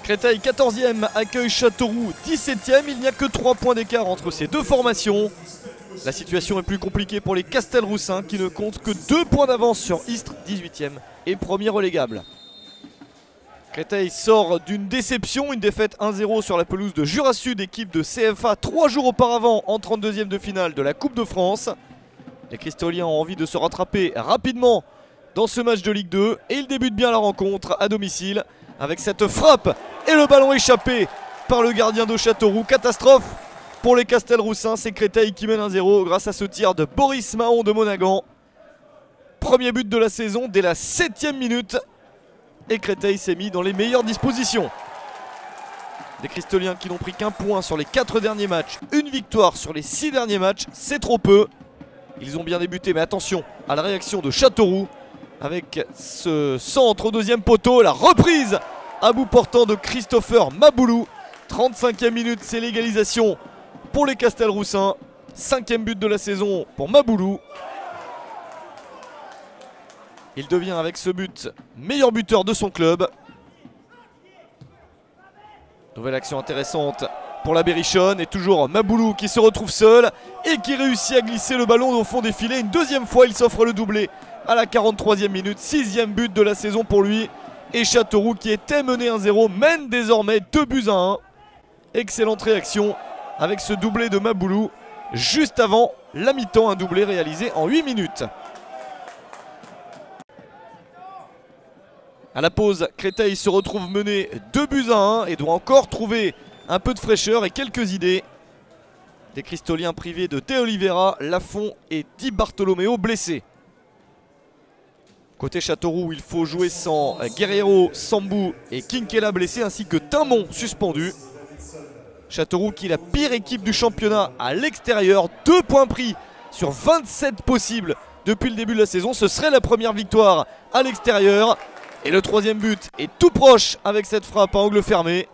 Créteil 14e accueille Châteauroux 17e. Il n'y a que 3 points d'écart entre ces deux formations. La situation est plus compliquée pour les Castelroussins qui ne comptent que 2 points d'avance sur Istres 18e et premier relégable. Créteil sort d'une déception, une défaite 1-0 sur la pelouse de Jura Sud, équipe de CFA 3 jours auparavant en 32e de finale de la Coupe de France. Les Cristoliens ont envie de se rattraper rapidement dans ce match de Ligue 2 et ils débutent bien la rencontre à domicile avec cette frappe et le ballon échappé par le gardien de Châteauroux. Catastrophe pour les Castelroussins, c'est Créteil qui mène 1-0 grâce à ce tir de Boris Mahon de Monagan. Premier but de la saison dès la 7e minute et Créteil s'est mis dans les meilleures dispositions. Des Cristoliens qui n'ont pris qu'un point sur les 4 derniers matchs, une victoire sur les 6 derniers matchs, c'est trop peu. Ils ont bien débuté, mais attention à la réaction de Châteauroux avec ce centre au deuxième poteau, la reprise à bout portant de Christopher Maboulou. 35e minute, c'est l'égalisation pour les Castelroussins. 5e but de la saison pour Maboulou. Il devient avec ce but meilleur buteur de son club. Nouvelle action intéressante pour la Berrichonne et toujours Maboulou qui se retrouve seul et qui réussit à glisser le ballon au fond des filets. Une deuxième fois, il s'offre le doublé à la 43e minute. 6e but de la saison pour lui. Et Châteauroux qui était mené 1-0 mène désormais 2-1. Excellente réaction avec ce doublé de Maboulou juste avant la mi-temps. Un doublé réalisé en 8 minutes. À la pause, Créteil se retrouve mené 2-1 et doit encore trouver un peu de fraîcheur et quelques idées. Des Cristoliens privés de Théo Oliveira, Lafont et Di Bartolomeo blessés. Côté Châteauroux, il faut jouer sans Guerrero, Sambou et Kinkela blessés ainsi que Timon suspendu. Châteauroux qui est la pire équipe du championnat à l'extérieur. 2 points pris sur 27 possibles depuis le début de la saison. Ce serait la première victoire à l'extérieur. Et le 3e but est tout proche avec cette frappe à angle fermé.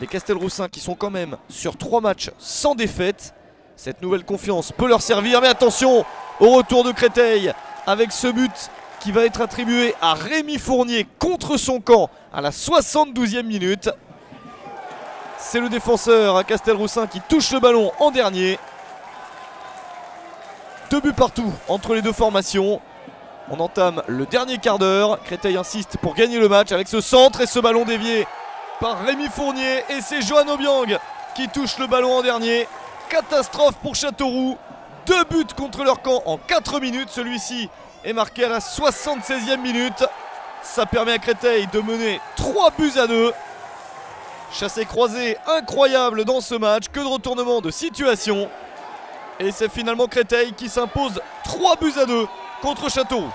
Les Castelroussins qui sont quand même sur 3 matchs sans défaite. Cette nouvelle confiance peut leur servir. Mais attention au retour de Créteil avec ce but qui va être attribué à Rémi Fournier contre son camp à la 72e minute. C'est le défenseur à Castelroussin qui touche le ballon en dernier. 2 buts partout entre les deux formations. On entame le dernier quart d'heure. Créteil insiste pour gagner le match avec ce centre et ce ballon dévié par Rémi Fournier. Et c'est Johan Obiang qui touche le ballon en dernier. Catastrophe pour Châteauroux. 2 buts contre leur camp en 4 minutes. Celui-ci est marqué à la 76e minute. Ça permet à Créteil de mener 3-2. Chassé croisé incroyable dans ce match. Que de retournement de situation. Et c'est finalement Créteil qui s'impose 3-2 contre Châteauroux.